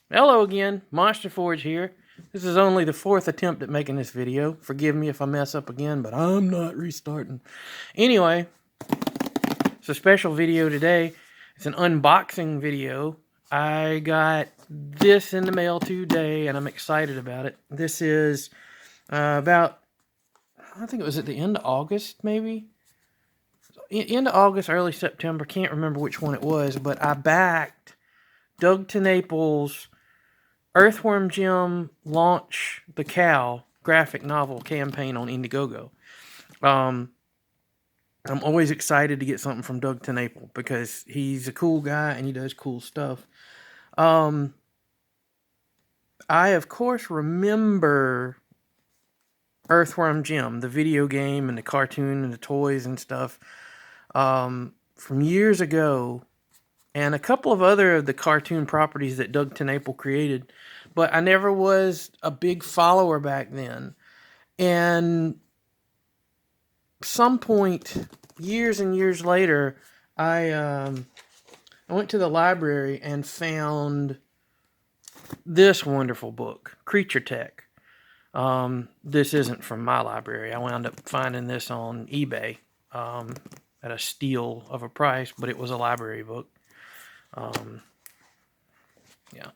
Hello again, Monster Forge here. This is only the fourth attempt at making this video. Forgive me if I mess up again, but I'm not restarting. Anyway, it's a special video today. It's an unboxing video. I got this in the mail today, and I'm excited about it. This is about, I think it was at the end of August, maybe? End of August, early September. Can't remember which one it was, but I backed Doug TenNaple's Earthworm Jim Launch the Cow graphic novel campaign on Indiegogo. I'm always excited to get something from Doug TenNaple because he's a cool guy and he does cool stuff. I, of course, remember Earthworm Jim, the video game and the cartoon and the toys and stuff from years ago, and a couple of other of the cartoon properties that Doug TenNaple created, but I never was a big follower back then. And some point, years and years later, I went to the library and found this wonderful book, Creature Tech. This isn't from my library. I wound up finding this on eBay at a steal of a price, but it was a library book. Yeah,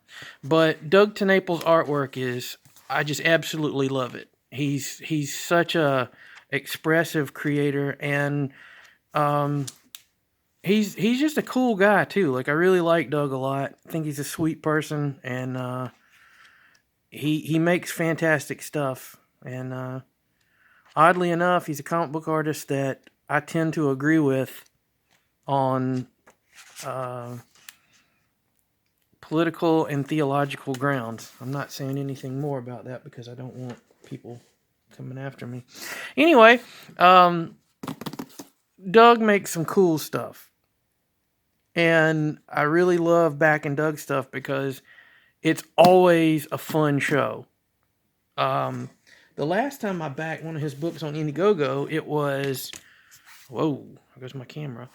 but Doug TenNaple's artwork is, I just absolutely love it. He's such a expressive creator, and he's just a cool guy too. Like, I really like Doug a lot. I think he's a sweet person, and he makes fantastic stuff. And oddly enough, he's a comic book artist that I tend to agree with on political and theological grounds. I'm not saying anything more about that because I don't want people coming after me. Anyway, Doug makes some cool stuff. And I really love backing Doug stuff because it's always a fun show. The last time I backed one of his books on Indiegogo, it was, whoa, there goes my camera.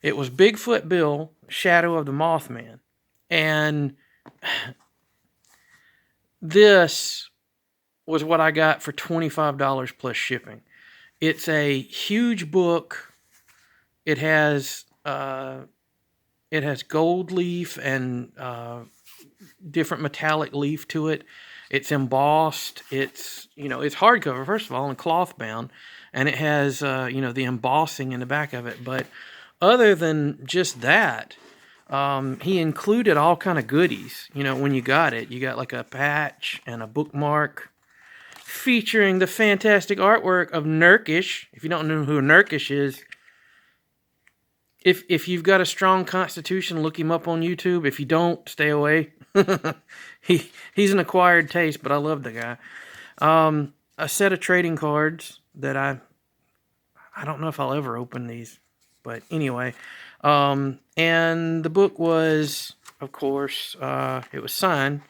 It was Bigfoot Bill, Shadow of the Mothman. And this was what I got for $25 plus shipping. It's a huge book. It has gold leaf and different metallic leaf to it. It's embossed. It's hardcover, first of all, and cloth bound, and it has the embossing in the back of it. But other than just that, he included all kind of goodies. When you got it, you got like a patch and a bookmark featuring the fantastic artwork of Nurkish. If you don't know who Nurkish is, if you've got a strong constitution, look him up on YouTube. If you don't, stay away. He's an acquired taste, but I love the guy. A set of trading cards that I don't know if I'll ever open these, but anyway. And the book was, of course, it was signed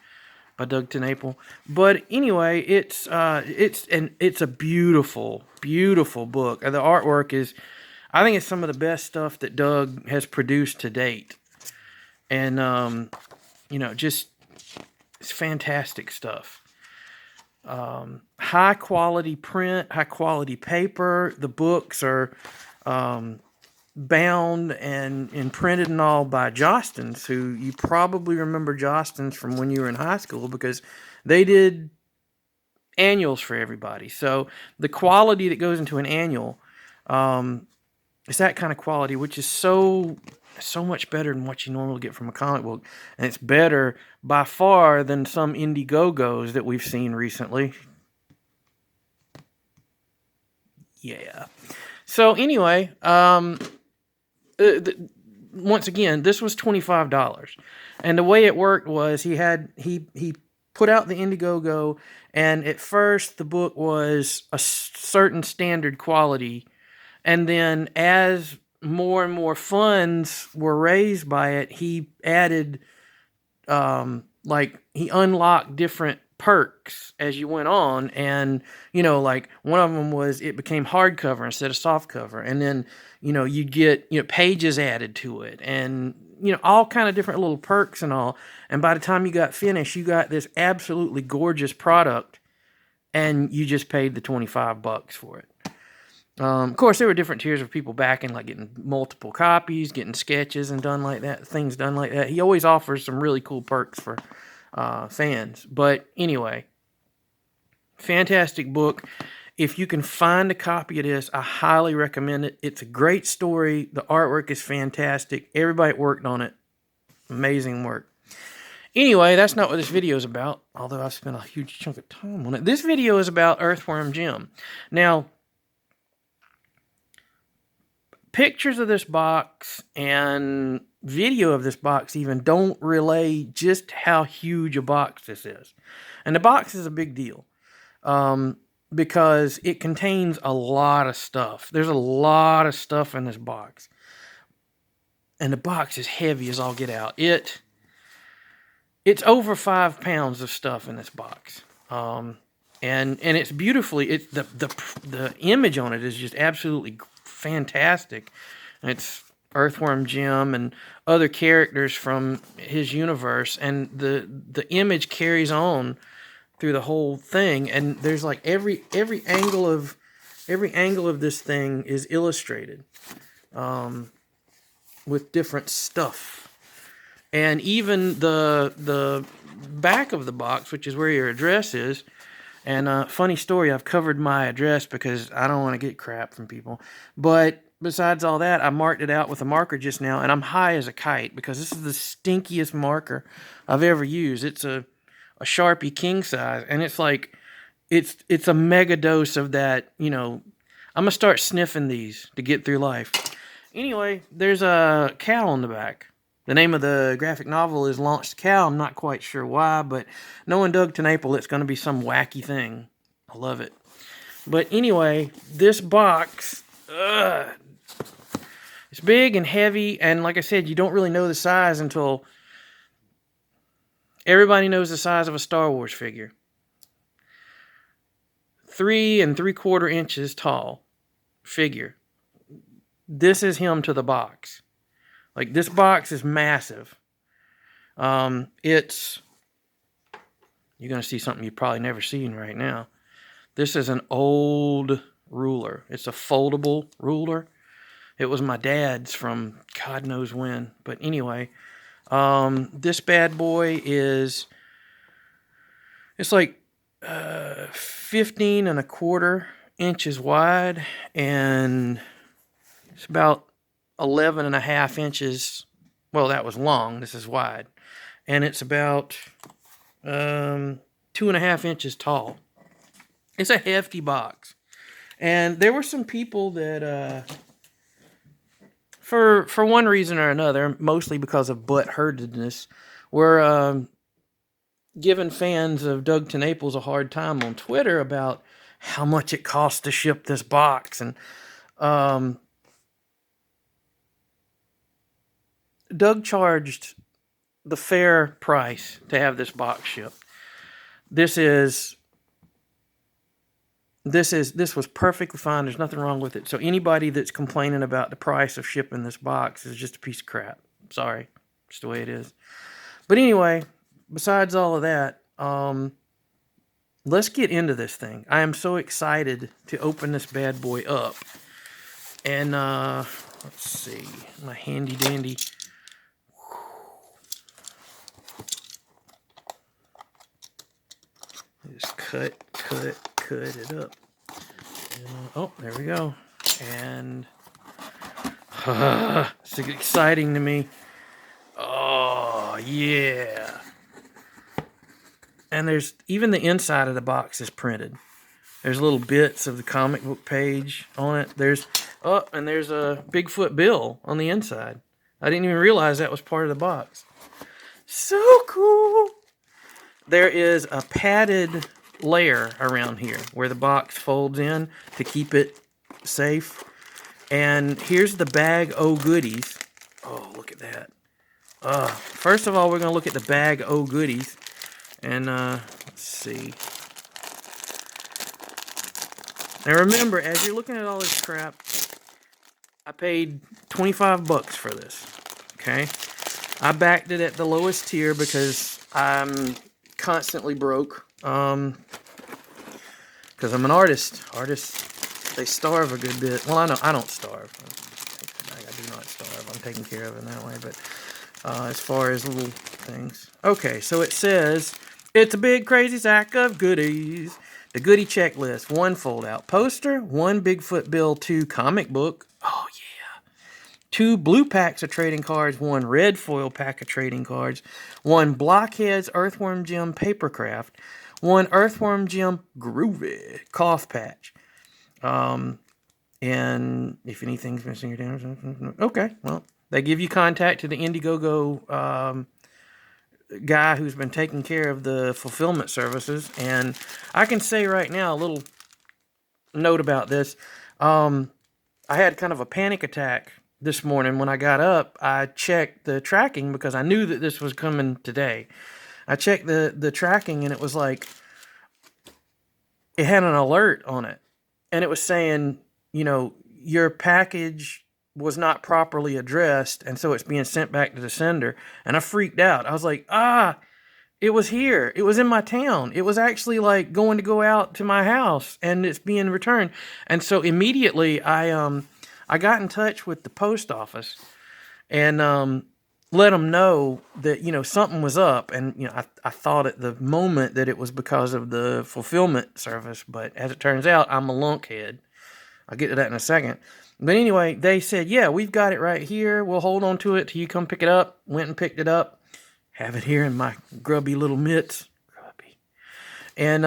by Doug TenNaple. But anyway, it's a beautiful, beautiful book. The artwork is, I think it's some of the best stuff that Doug has produced to date. And, just, it's fantastic stuff. High quality print, high quality paper. The books are, bound and printed and all by Jostens, who you probably remember Jostens from when you were in high school because they did annuals for everybody. So the quality that goes into an annual is that kind of quality, which is so much better than what you normally get from a comic book. And it's better by far than some Indiegogos that we've seen recently. Yeah. So anyway, once again, this was $25, and the way it worked was he put out the Indiegogo, and at first the book was a certain standard quality, and then as more and more funds were raised by it, he added he unlocked different perks as you went on, and like one of them was it became hardcover instead of softcover, and then you'd get pages added to it, and you know, all kind of different little perks and all. And by the time you got finished, you got this absolutely gorgeous product, and you just paid the $25 for it. Of course, there were different tiers of people backing, like getting multiple copies, getting sketches and things done like that. He always offers some really cool perks for fans. But anyway, fantastic book. If you can find a copy of this, I highly recommend it. It's a great story. The artwork is fantastic. Everybody worked on it. Amazing work. Anyway, that's not what this video is about, although I've spent a huge chunk of time on it. This video is about Earthworm Jim. Now, pictures of this box and video of this box even don't relay just how huge a box this is. And the box is a big deal. Because it contains a lot of stuff. There's a lot of stuff in this box. And the box is heavy as all get out. It's over 5 pounds of stuff in this box. And it's beautifully, the image on it is just absolutely fantastic. And it's Earthworm Jim and other characters from his universe, and the image carries on through the whole thing, and there's like every angle of this thing is illustrated with different stuff. And even the back of the box, which is where your address is, and funny story, I've covered my address because I don't want to get crap from people. But besides all that, I marked it out with a marker just now, and I'm high as a kite because this is the stinkiest marker I've ever used. It's a Sharpie king size, and it's like it's a mega dose of that. You know, I'm gonna start sniffing these to get through life. Anyway, there's a cow on the back. The name of the graphic novel is Launched Cow. I'm not quite sure why, but knowing Doug TenNaple, it's going to be some wacky thing. I love it. But anyway, this box, it's big and heavy, and like I said, you don't really know the size until everybody knows the size of a Star Wars figure. 3 3/4 inches tall figure. This is him to the box. Like, this box is massive. You're going to see something you've probably never seen right now. This is an old ruler. It's a foldable ruler. It was my dad's from God knows when. But anyway, this bad boy it's like 15 1/4 inches wide, and it's about 11 1/2 inches. Well, that was long. This is wide. And it's about 2 1/2 inches tall. It's a hefty box. And there were some people that, for one reason or another, mostly because of butthurtedness, were giving fans of Doug TenNaple's a hard time on Twitter about how much it costs to ship this box. And Doug charged the fair price to have this box shipped. This was perfectly fine. There's nothing wrong with it. So anybody that's complaining about the price of shipping this box is just a piece of crap. Sorry. Just the way it is. But anyway, besides all of that, let's get into this thing. I am so excited to open this bad boy up. And let's see. My handy dandy. Just cut it up. Oh, there we go. And it's exciting to me. Oh, yeah. And there's even the inside of the box is printed. There's little bits of the comic book page on it. And there's a Bigfoot Bill on the inside. I didn't even realize that was part of the box. So cool. There is a padded layer around here where the box folds in to keep it safe. And here's the bag o' goodies. Oh, look at that. First of all, we're going to look at the bag o' goodies. And let's see. Now remember, as you're looking at all this crap, I paid $25 for this. Okay? I backed it at the lowest tier because I'm constantly broke. Because I'm an artist. Artists, they starve a good bit. Well, I don't starve. I do not starve. I'm taken care of in that way. But as far as little things. Okay, so it says, it's a big crazy sack of goodies. The goodie checklist: 1 fold-out poster, 1 Bigfoot Bill 2 comic book. Oh, yeah. 2 blue packs of trading cards, 1 red foil pack of trading cards, 1 Blockheads Earthworm Jim Papercraft, 1 Earthworm Jim Groovy Cough Patch. And if anything's missing or damaged, okay, well, they give you contact to the Indiegogo guy who's been taking care of the fulfillment services. And I can say right now, a little note about this. I had kind of a panic attack this morning when I got up. I checked the tracking because I knew that this was coming today. I checked the tracking, and it was like, it had an alert on it. And it was saying, your package was not properly addressed, and so it's being sent back to the sender. And I freaked out. I was like, it was here. It was in my town. It was actually like going to go out to my house, and it's being returned. And so immediately I got in touch with the post office and let them know that, something was up. And, I thought at the moment that it was because of the fulfillment service, but as it turns out, I'm a lunkhead. I'll get to that in a second. But anyway, they said, yeah, we've got it right here. We'll hold on to it till you come pick it up. Went and picked it up. Have it here in my grubby little mitts. Grubby. And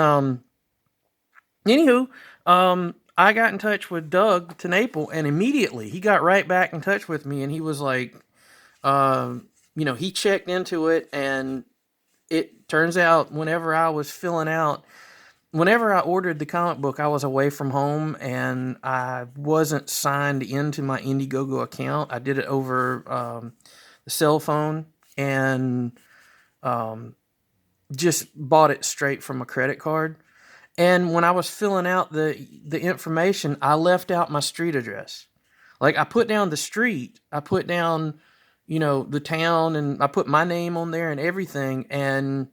anywho, I got in touch with Doug TenNaple, and immediately he got right back in touch with me, and he was like, he checked into it, and it turns out whenever I ordered the comic book, I was away from home, and I wasn't signed into my Indiegogo account. I did it over the cell phone, and just bought it straight from a credit card. And when I was filling out the information, I left out my street address. Like, I put down the street, I put down, the town, and I put my name on there and everything, and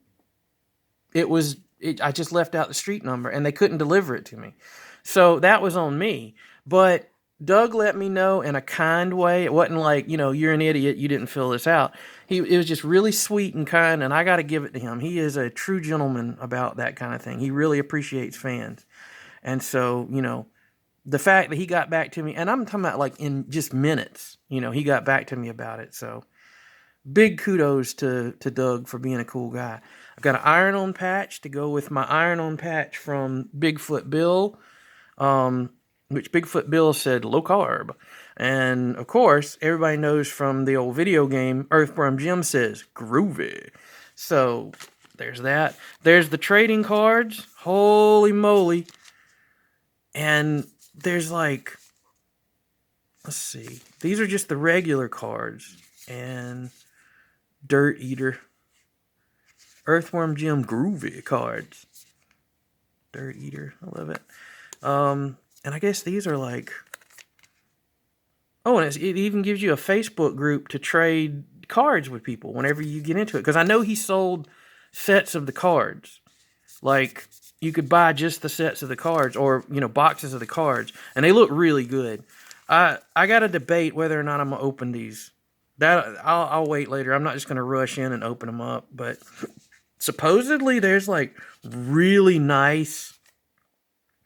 I just left out the street number, and they couldn't deliver it to me. So that was on me. But Doug let me know in a kind way. It wasn't like, you're an idiot, you didn't fill this out. It was just really sweet and kind, and I got to give it to him. He is a true gentleman about that kind of thing. He really appreciates fans. And so, the fact that he got back to me, and I'm talking about like in just minutes, he got back to me about it. So big kudos to Doug for being a cool guy. I've got an iron-on patch to go with my iron-on patch from Bigfoot Bill, which Bigfoot Bill said low carb. And, of course, everybody knows from the old video game, Earthworm Jim says groovy. So, there's that. There's the trading cards. Holy moly. And there's like, let's see. These are just the regular cards. And Dirt Eater. Earthworm Jim groovy cards. Dirt Eater. I love it. And I guess these are like... Oh, and it even gives you a Facebook group to trade cards with people whenever you get into it. Because I know he sold sets of the cards. Like, you could buy just the sets of the cards, or, boxes of the cards. And they look really good. I got to debate whether or not I'm going to open these. I'll wait later. I'm not just going to rush in and open them up. But supposedly there's, like, really nice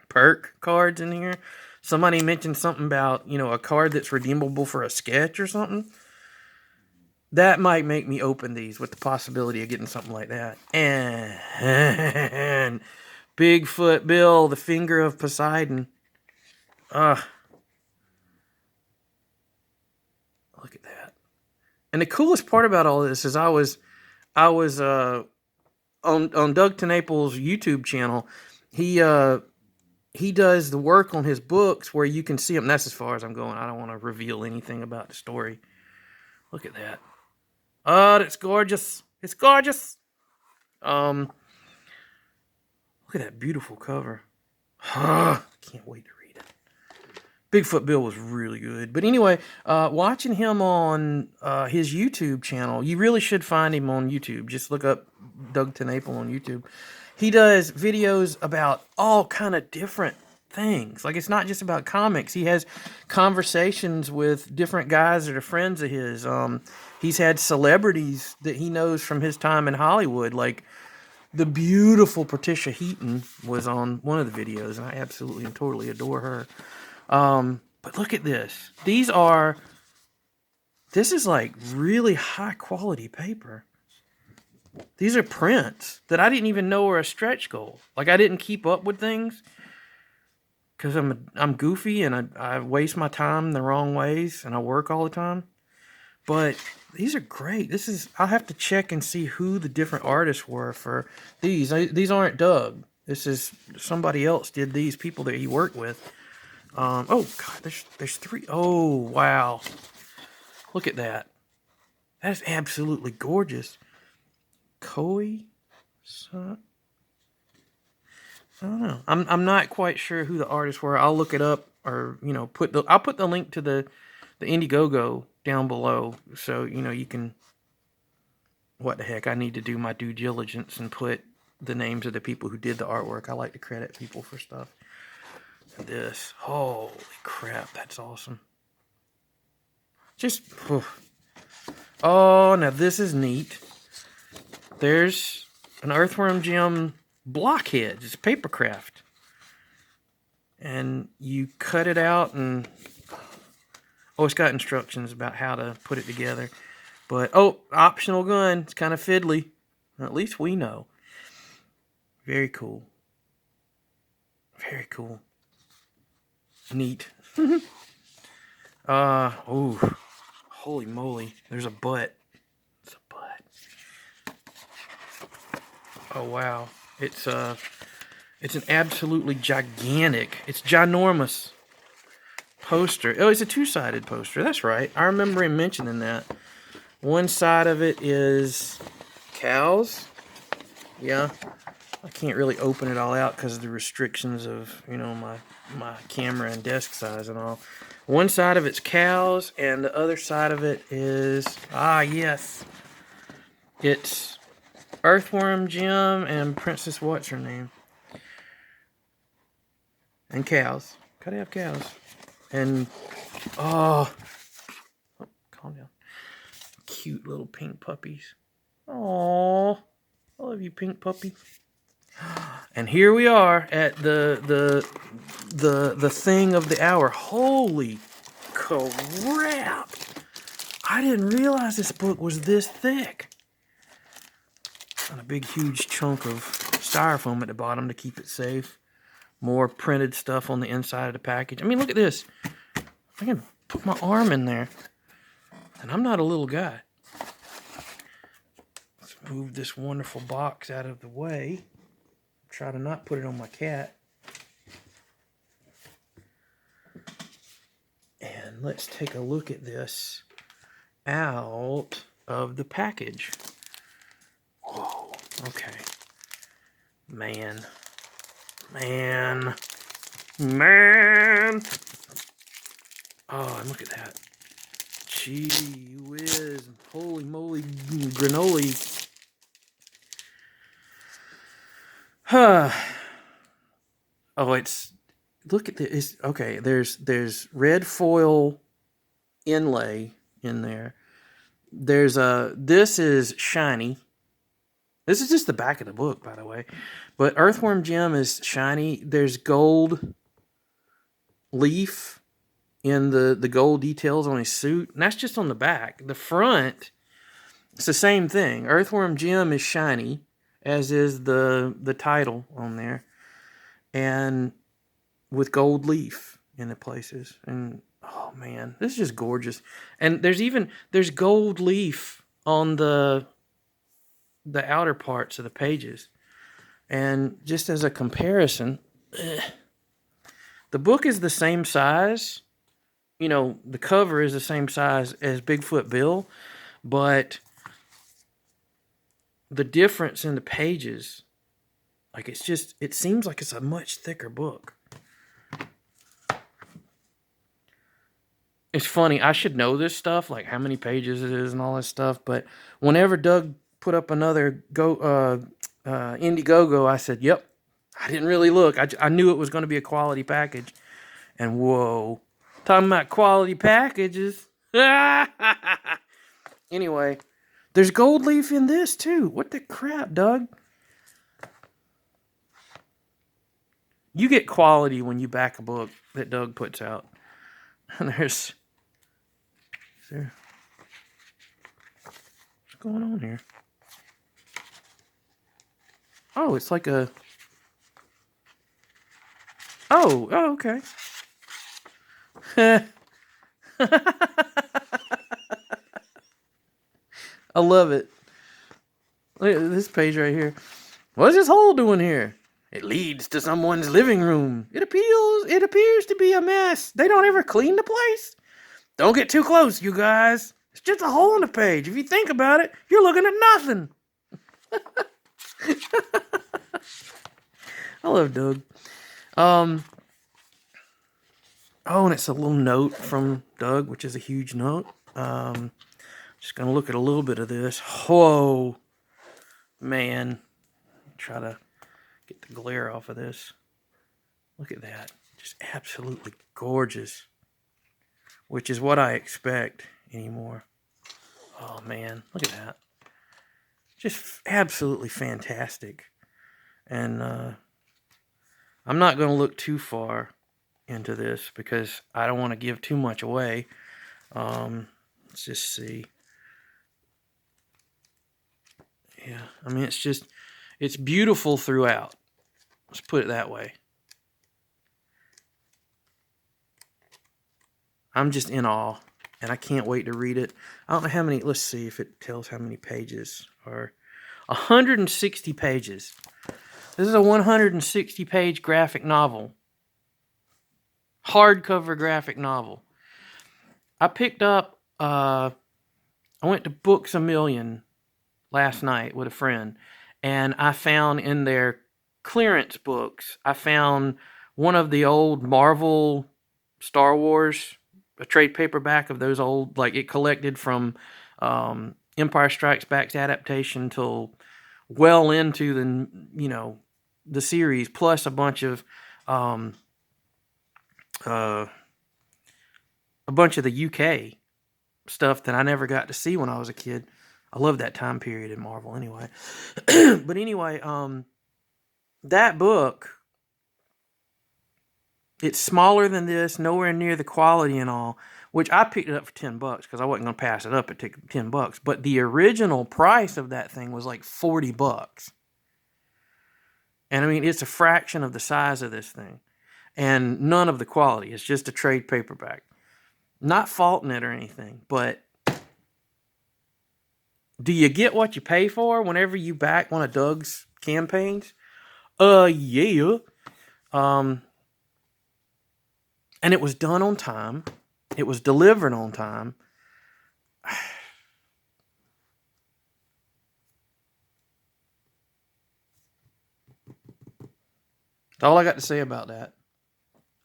perk cards in here. Somebody mentioned something about, a card that's redeemable for a sketch or something. That might make me open these with the possibility of getting something like that. And Bigfoot Bill, the finger of Poseidon. Look at that. And the coolest part about all this is I was on Doug TenNaple's YouTube channel. He does the work on his books where you can see them. That's as far as I'm going. I don't want to reveal anything about the story. Look at that. Oh, that's gorgeous. It's gorgeous. Look at that beautiful cover. Can't wait to read it. Bigfoot Bill was really good. But anyway, watching him on his YouTube channel, you really should find him on YouTube. Just look up Doug TenNaple on YouTube. He does videos about all kind of different things. Like, it's not just about comics. He has conversations with different guys that are friends of his. He's had celebrities that he knows from his time in Hollywood, like the beautiful Patricia Heaton was on one of the videos, and I absolutely and totally adore her. But look at this. This is like really high quality paper. These are prints that I didn't even know were a stretch goal. Like, I didn't keep up with things because I'm goofy and I waste my time the wrong ways and I work all the time. But these are great. I'll have to check and see who the different artists were for these. These aren't Doug. This is somebody else did these, people that he worked with. Oh God, there's 3. Oh wow, look at that. That is absolutely gorgeous. Koi, I don't know. I'm not quite sure who the artists were. I'll look it up, or I'll put the link to the Indiegogo down below, so you can. What the heck? I need to do my due diligence and put the names of the people who did the artwork. I like to credit people for stuff. This, holy crap, that's awesome. Just, oh, now this is neat. There's an Earthworm Jim blockhead. It's papercraft. And you cut it out and, oh, it's got instructions about how to put it together. But, oh, optional gun. It's kind of fiddly. At least we know. Very cool. Very cool. Neat. Oh, holy moly. There's a butt. It's a butt. Oh, wow. It's an absolutely gigantic, it's ginormous poster. Oh, it's a 2-sided poster. That's right. I remember him mentioning that. One side of it is cows. Yeah. I can't really open it all out because of the restrictions of, my camera and desk size and all. One side of it's cows, and the other side of it is, yes, it's Earthworm Jim and Princess what's her name, and cows. Gotta have cows. And calm down. Cute little pink puppies. Aww, I love you, pink puppy. And here we are at the thing of the hour. Holy crap! I didn't realize this book was this thick. And a big, huge chunk of styrofoam at the bottom to keep it safe. More printed stuff on the inside of the package. I mean, look at this. I can put my arm in there. And I'm not a little guy. Let's move this wonderful box out of the way. Try to not put it on my cat. And let's take a look at this out of the package. Whoa, okay. Man. Oh, and look at that. Gee whiz. Holy moly granola. Oh, look at this. Okay, there's red foil inlay in there. This is shiny. This is just the back of the book, by the way. But Earthworm Jim is shiny. There's gold leaf in the gold details on his suit. And that's just on the back. The front, it's the same thing. Earthworm Jim is shiny, as is the title on there, and with gold leaf in the places. And oh man, this is just gorgeous. And there's gold leaf on the outer parts of the pages. And just as a comparison, the book is the same size. The cover is the same size as Bigfoot Bill, but the difference in the pages, like, it seems like it's a much thicker book. it's funny. I should know this stuff, like how many pages it is and all this stuff. But whenever Doug put up another Indiegogo, I said, "Yep." I didn't really look. I knew it was going to be a quality package, and whoa, talking about quality packages. Anyway, there's gold leaf in this too. What the crap, Doug? You get quality when you back a book that Doug puts out. And there's what's going on here? Oh, it's like a. Oh, okay. I love it. Look at this page right here. What's this hole doing here? It leads to someone's living room. It appears to be a mess. They don't ever clean the place. Don't get too close, you guys. It's just a hole in the page. If you think about it, you're looking at nothing. I love Doug. Oh, and it's a little note from Doug, which is a huge note. Just gonna look at a little bit of this. Whoa, man. Try to get the glare off of this. Look at that. Just absolutely gorgeous. Which is what I expect anymore. Oh, man. Look at that. Just absolutely fantastic. And I'm not going to look too far into this because I don't want to give too much away. Let's just see. Yeah, I mean, it's beautiful throughout. Let's put it that way. I'm just in awe, and I can't wait to read it. I don't know how many, let's see if it tells how many pages are. 160 pages. This is a 160-page graphic novel. Hardcover graphic novel. I picked up, I went to Books A Million last night with a friend, and I found in their clearance books, I found one of the old Marvel Star Wars, a trade paperback of those old, like it collected from Empire Strikes Back's adaptation till well into the series, plus a bunch of the UK stuff that I never got to see when I was a kid. I love that time period in Marvel anyway. But anyway, that book, it's smaller than this, nowhere near the quality and all, which I picked it up for $10 because I wasn't going to pass it up at $10. But the original price of that thing was like $40. And I mean, it's a fraction of the size of this thing. And none of the quality. It's just a trade paperback. Not faulting it or anything, but do you get what you pay for whenever you back one of Doug's campaigns? Yeah. And it was done on time. It was delivered on time. That's all I got to say about that.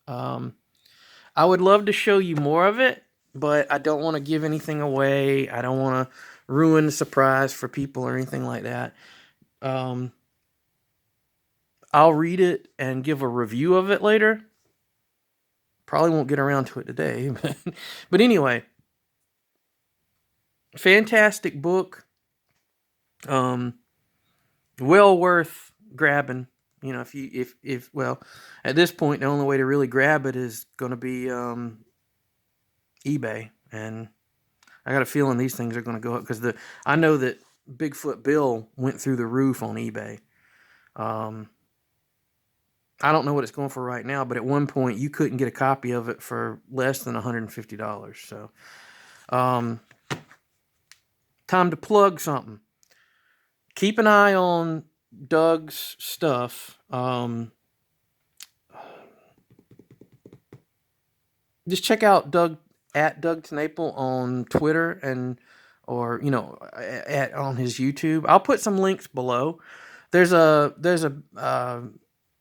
I would love to show you more of it, but I don't want to give anything away. I don't want to ruin the surprise for people or anything like that. I'll read it and give a review of it later. Probably won't get around to it today. But anyway, fantastic book. Well worth grabbing. You know, if well, at this point, the only way to really grab it is going to be eBay, and I got a feeling these things are going to go up because I know that Bigfoot Bill went through the roof on eBay. I don't know what it's going for right now, but at one point you couldn't get a copy of it for less than $150. So, time to plug something. Keep an eye on Doug's stuff. Just check out Doug at Doug TenNaple on Twitter or on his YouTube. I'll put some links below. There's a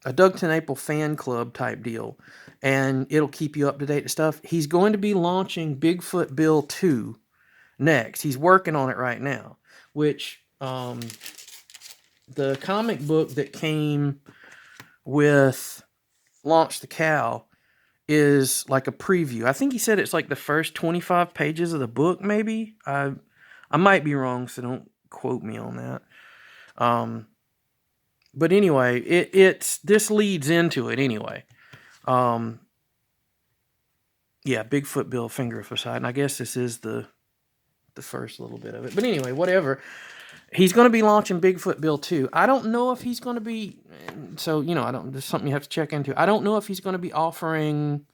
a Doug TenNaple fan club type deal, and it'll keep you up to date with stuff. He's going to be launching Bigfoot Bill 2 next. He's working on it right now, which the comic book that came with Launch the Cow is like a preview. I think he said it's like the first 25 pages of the book, maybe. I might be wrong, so don't quote me on that. But anyway, this leads into it anyway. Yeah, Bigfoot Bill, finger of side, and I guess this is the first little bit of it. But anyway, whatever. He's going to be launching Bigfoot Bill 2. I don't know if he's going to be, so, you know, there's something you have to check into. I don't know if he's going to be offering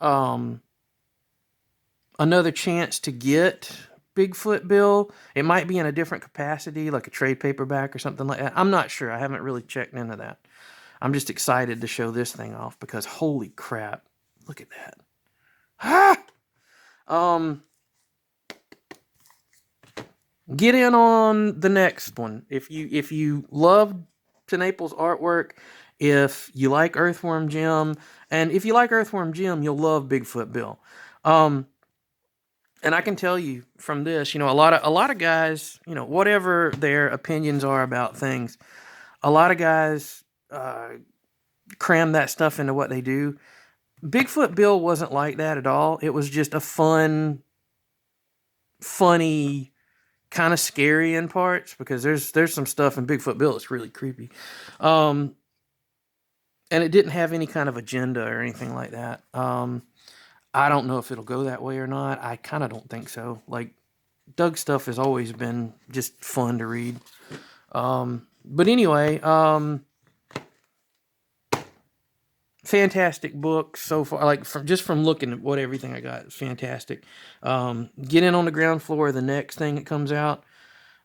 another chance to get Bigfoot Bill. It might be in a different capacity, like a trade paperback or something like that. I'm not sure. I haven't really checked into that. I'm just excited to show this thing off because holy crap, look at that. Get in on the next one. If you love TenNaple's artwork, if you like Earthworm Jim, and if you like Earthworm Jim, you'll love Bigfoot Bill. And I can tell you from this, you know, a lot of guys, you know, whatever their opinions are about things, a lot of guys cram that stuff into what they do. Bigfoot Bill wasn't like that at all. It was just a funny, kind of scary in parts because there's some stuff in Bigfoot Bill that's really creepy. And it didn't have any kind of agenda or anything like that. I don't know if it'll go that way or not. I kind of don't think so. Like, Doug's stuff has always been just fun to read. But anyway, fantastic book so far. Like, from looking at what everything I got, it's fantastic. Get in on the ground floor of the next thing that comes out.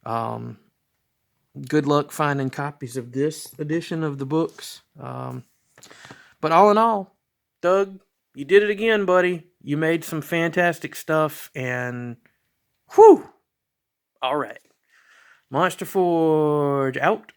Good luck finding copies of this edition of the books. But all in all, Doug, you did it again, buddy. You made some fantastic stuff, and whew! All right. Monster Forge out.